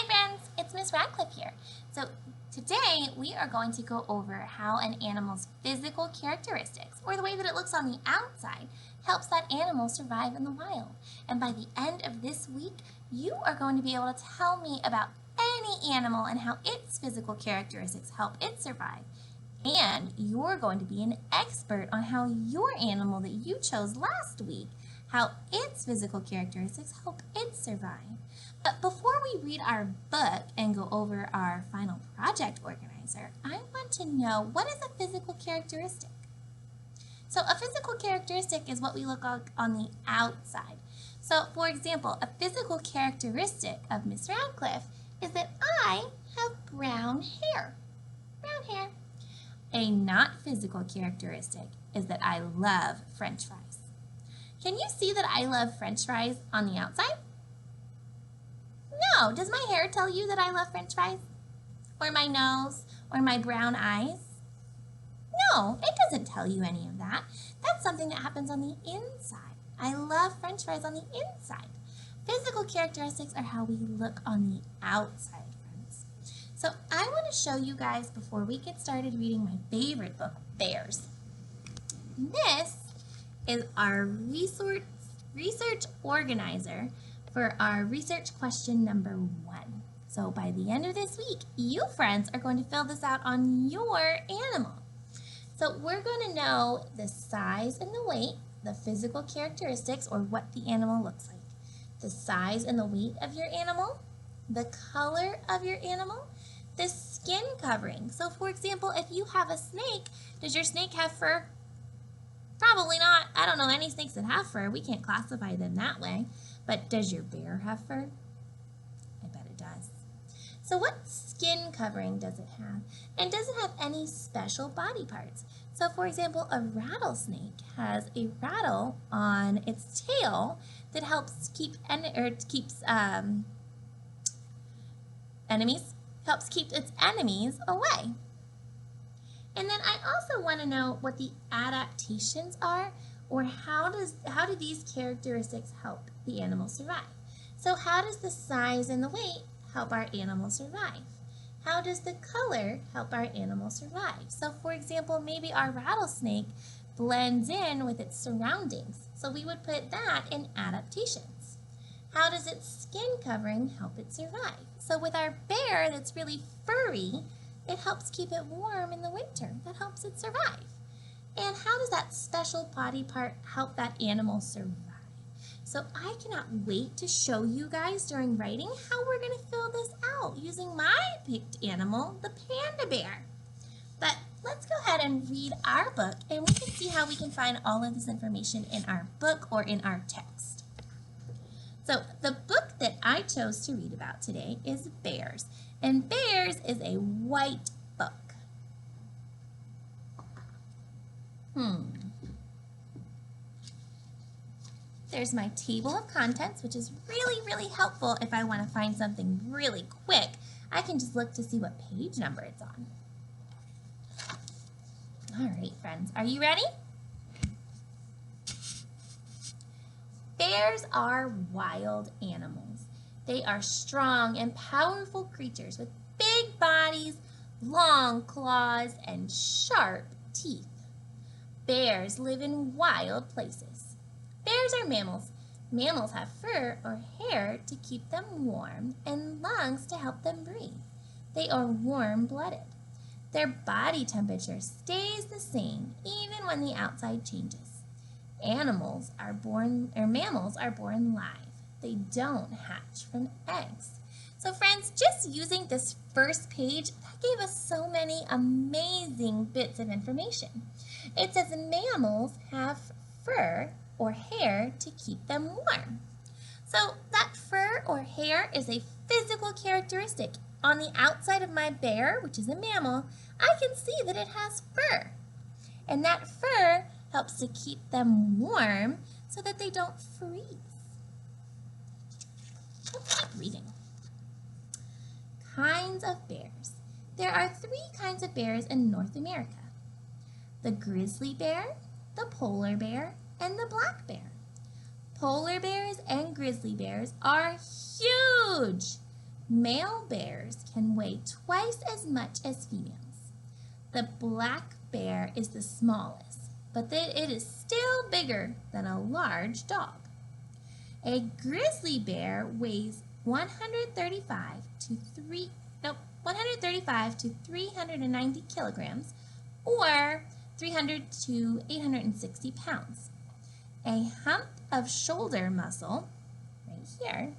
friends, it's Miss Radcliffe here. So today we are going to go over how an animal's physical characteristics, or the way that it looks on the outside, helps that animal survive in the wild. And by the end of this week, you are going to be able to tell me about any animal and how its physical characteristics help it survive. And you're going to be an expert on how your animal that you chose last week, how its physical characteristics help it survive. But before we read our book and go over our final project organizer, I want to know, what is a physical characteristic? So a physical characteristic is what we look like on the outside. So for example, a physical characteristic of Miss Radcliffe is that I have brown hair. Brown hair. A not physical characteristic is that I love French fries. Can you see that I love French fries on the outside? No. Does my hair tell you that I love French fries? Or my nose? Or my brown eyes? No, it doesn't tell you any of that. That's something that happens on the inside. I love French fries on the inside. Physical characteristics are how we look on the outside, friends. So I want to show you guys, before we get started reading my favorite book, Bears. This is our research organizer for our research question number 1. So by the end of this week, you friends are going to fill this out on your animal. So we're going to know the size and the weight, the physical characteristics, or what the animal looks like, the size and the weight of your animal, the color of your animal, the skin covering. So for example, if you have a snake, does your snake have fur? Probably not. I don't know any snakes that have fur. We can't classify them that way. But does your bear have fur? I bet it does. So what skin covering does it have? And does it have any special body parts? So for example, a rattlesnake has a rattle on its tail that helps keep its enemies away. And then I also want to know what the adaptations are, or how do these characteristics help the animal survive? So how does the size and the weight help our animal survive? How does the color help our animal survive? So for example, maybe our rattlesnake blends in with its surroundings. So we would put that in adaptations. How does its skin covering help it survive? So with our bear that's really furry, it helps keep it warm in the winter. That helps it survive. And how does that special body part help that animal survive? So I cannot wait to show you guys during writing how we're going to fill this out using my picked animal, the panda bear. But let's go ahead and read our book, and we can see how we can find all of this information in our book or in our text. So the book that I chose to read about today is Bears. And Bears is a white book. There's my table of contents, which is really, really helpful if I want to find something really quick. I can just look to see what page number it's on. All right, friends, are you ready? Bears are wild animals. They are strong and powerful creatures with big bodies, long claws, and sharp teeth. Bears live in wild places. Bears are mammals. Mammals have fur or hair to keep them warm and lungs to help them breathe. They are warm-blooded. Their body temperature stays the same even when the outside changes. Mammals are born live. They don't hatch from eggs. So friends, just using this first page, that gave us so many amazing bits of information. It says mammals have fur or hair to keep them warm. So that fur or hair is a physical characteristic. On the outside of my bear, which is a mammal, I can see that it has fur. And that fur helps to keep them warm so that they don't freeze. Let's keep reading. Kinds of bears. There are 3 kinds of bears in North America: the grizzly bear, the polar bear, and the black bear. Polar bears and grizzly bears are huge. Male bears can weigh twice as much as females. The black bear is the smallest, but it is still bigger than a large dog. A grizzly bear weighs 135 to 390 kilograms, or 300 to 860 pounds. A hump of shoulder muscle, right here,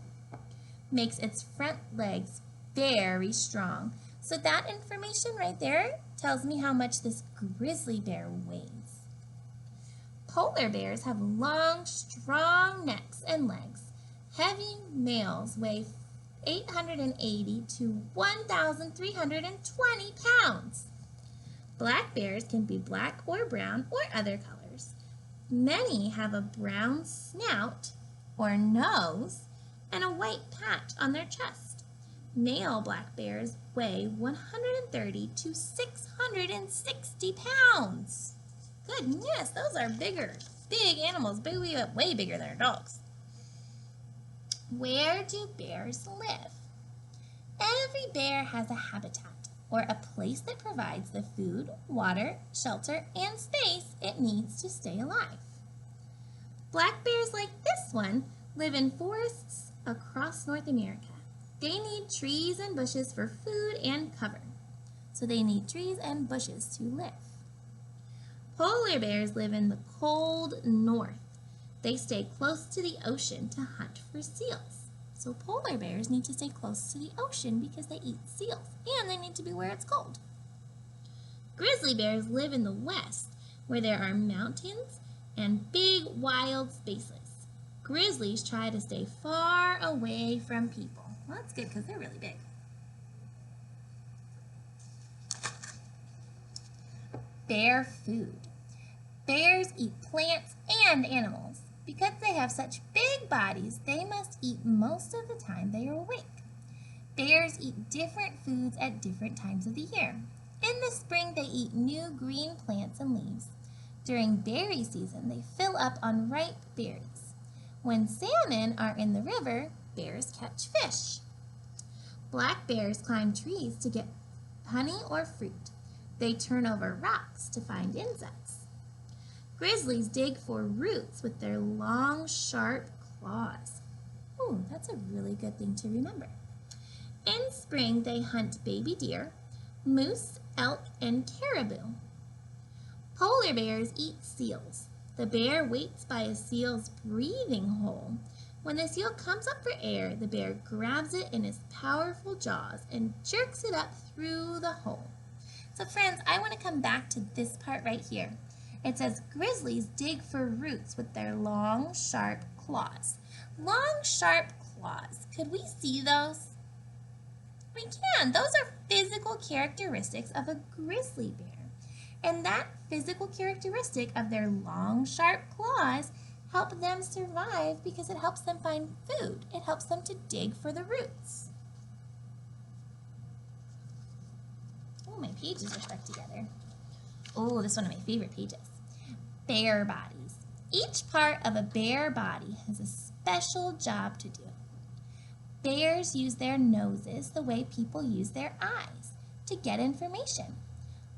makes its front legs very strong. So that information right there tells me how much this grizzly bear weighs. Polar bears have long, strong necks and legs. Heavy males weigh 880 to 1,320 pounds. Black bears can be black or brown or other colors. Many have a brown snout or nose and a white patch on their chest. Male black bears weigh 130 to 660 pounds. Goodness, those are big animals, way bigger than our dogs. Where do bears live? Every bear has a habitat, or a place that provides the food, water, shelter, and space it needs to stay alive. Black bears like this one live in forests across North America. They need trees and bushes for food and cover. So they need trees and bushes to live. Polar bears live in the cold north. They stay close to the ocean to hunt for seals. So polar bears need to stay close to the ocean because they eat seals, and they need to be where it's cold. Grizzly bears live in the west, where there are mountains and big wild spaces. Grizzlies try to stay far away from people. Well, that's good because they're really big. Bear food. Bears eat plants and animals. Because they have such big bodies, they must eat most of the time they are awake. Bears eat different foods at different times of the year. In the spring, they eat new green plants and leaves. During berry season, they fill up on ripe berries. When salmon are in the river, bears catch fish. Black bears climb trees to get honey or fruit. They turn over rocks to find insects. Grizzlies dig for roots with their long, sharp claws. Ooh, that's a really good thing to remember. In spring, they hunt baby deer, moose, elk, and caribou. Polar bears eat seals. The bear waits by a seal's breathing hole. When the seal comes up for air, the bear grabs it in his powerful jaws and jerks it up through the hole. So friends, I want to come back to this part right here. It says grizzlies dig for roots with their long, sharp claws. Long, sharp claws. Could we see those? We can. Those are physical characteristics of a grizzly bear. And that physical characteristic of their long, sharp claws help them survive because it helps them find food. It helps them to dig for the roots. Oh, my pages are stuck together. Oh, this is one of my favorite pages. Bear bodies. Each part of a bear body has a special job to do. Bears use their noses the way people use their eyes to get information.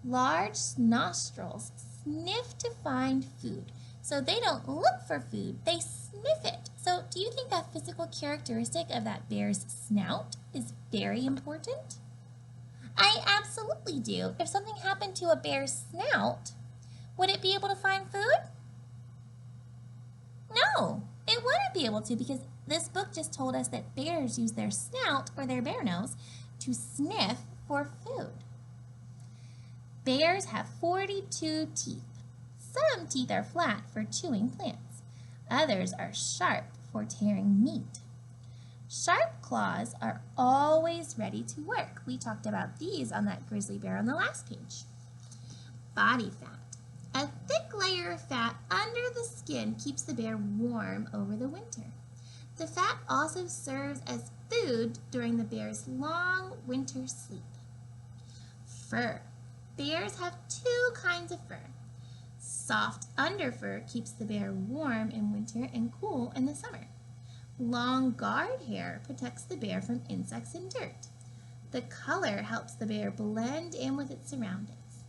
Large nostrils sniff to find food. So they don't look for food, they sniff it. So do you think that physical characteristic of that bear's snout is very important? I absolutely do. If something happened to a bear's snout, would it be able to find food? No, it wouldn't be able to because this book just told us that bears use their snout or their bear nose to sniff for food. Bears have 42 teeth. Some teeth are flat for chewing plants. Others are sharp for tearing meat. Sharp claws are always ready to work. We talked about these on that grizzly bear on the last page. Body fat. A thick layer of fat under the skin keeps the bear warm over the winter. The fat also serves as food during the bear's long winter sleep. Fur. Bears have two kinds of fur. Soft underfur keeps the bear warm in winter and cool in the summer. Long guard hair protects the bear from insects and dirt. The color helps the bear blend in with its surroundings.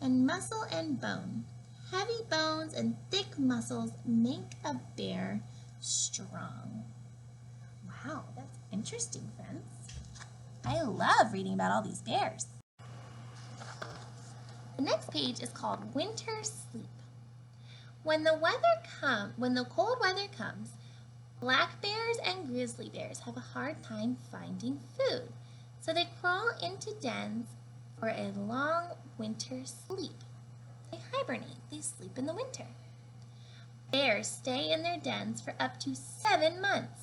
And muscle and bone. Heavy bones and thick muscles make a bear strong. Wow, that's interesting, friends. I love reading about all these bears. The next page is called Winter Sleep. When the cold weather comes, black bears and grizzly bears have a hard time finding food, so they crawl into dens for a long winter sleep. They hibernate, they sleep in the winter. Bears stay in their dens for up to 7 months.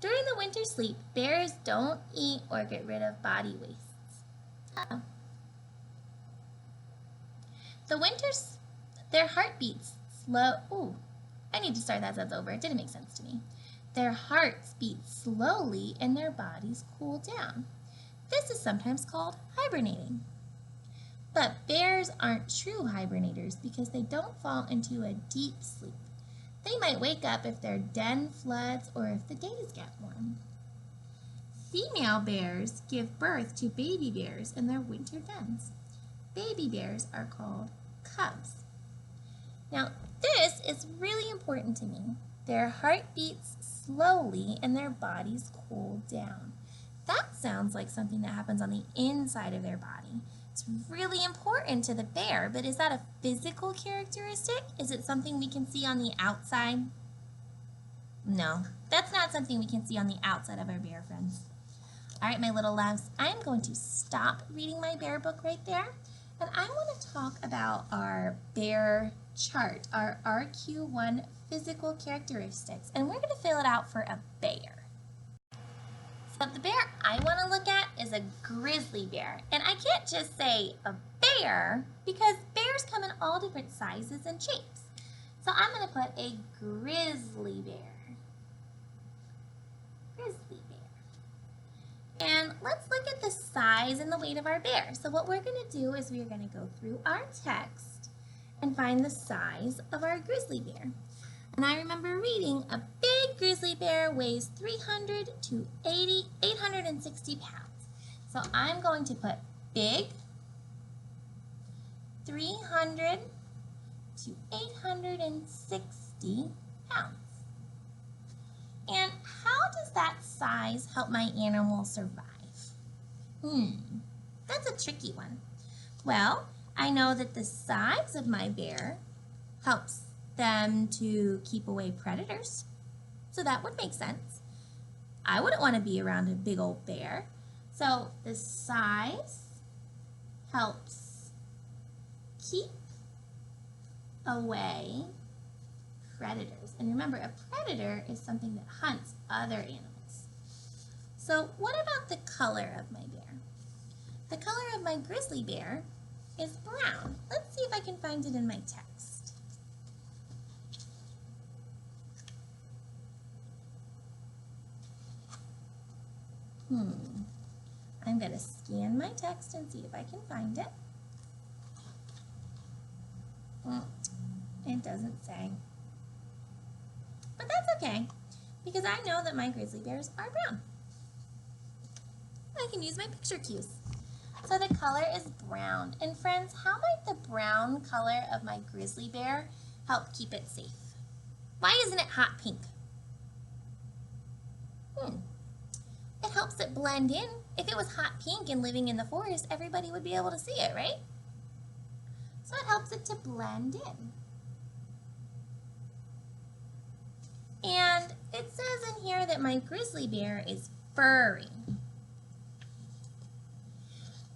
During the winter sleep, bears don't eat or get rid of body wastes. Their heart beats slow. Ooh, I need to start that sentence over. It didn't make sense to me. Their hearts beat slowly and their bodies cool down. This is sometimes called hibernating. But bears aren't true hibernators because they don't fall into a deep sleep. They might wake up if their den floods or if the days get warm. Female bears give birth to baby bears in their winter dens. Baby bears are called cubs. Now, this is really important to me. Their heart beats slowly and their bodies cool down. That sounds like something that happens on the inside of their body. It's really important to the bear, but is that a physical characteristic? Is it something we can see on the outside? No, that's not something we can see on the outside of our bear friends. All right, my little loves, I'm going to stop reading my bear book right there, and I want to talk about our bear chart, our RQ1 physical characteristics, and we're going to fill it out for a bear. So the bear I want to look at is a grizzly bear, and I can't just say a bear because bears come in all different sizes and shapes. So I'm going to put a grizzly bear. Grizzly bear. And let's look at the size and the weight of our bear. So what we're going to do is we're going to go through our text and find the size of our grizzly bear. And I remember reading a big grizzly bear weighs 300 to 860 pounds. So I'm going to put big, 300 to 860 pounds. And how does that size help my animal survive? That's a tricky one. Well, I know that the size of my bear helps them to keep away predators. So that would make sense. I wouldn't want to be around a big old bear. So the size helps keep away predators. And remember, a predator is something that hunts other animals. So what about the color of my bear? The color of my grizzly bear is brown. Let's see if I can find it in my text. I'm going to scan my text and see if I can find it. It doesn't say. But that's okay, because I know that my grizzly bears are brown. I can use my picture cues. So the color is brown. And friends, how might the brown color of my grizzly bear help keep it safe? Why isn't it hot pink? It helps it blend in. If it was hot pink and living in the forest, everybody would be able to see it, right? So it helps it to blend in. And it says in here that my grizzly bear is furry.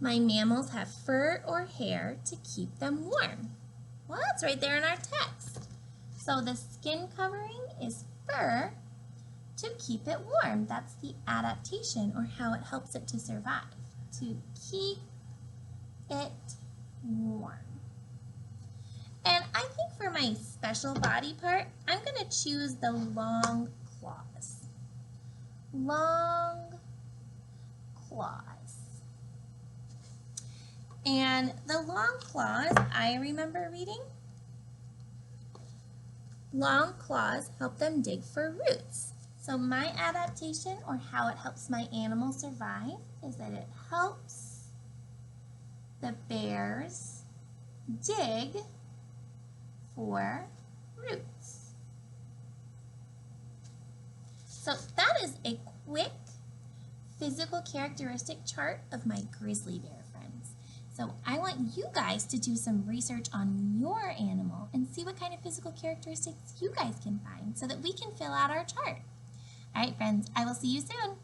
My mammals have fur or hair to keep them warm. Well, that's right there in our text. So the skin covering is fur to keep it warm. That's the adaptation, or how it helps it to survive, to keep it warm. And I think for my special body part, I'm going to choose the long claws. Long claws. And the long claws, I remember reading, long claws help them dig for roots. So my adaptation, or how it helps my animal survive, is that it helps the bears dig for roots. So that is a quick physical characteristic chart of my grizzly bear friends. So I want you guys to do some research on your animal and see what kind of physical characteristics you guys can find so that we can fill out our chart. All right, friends, I will see you soon.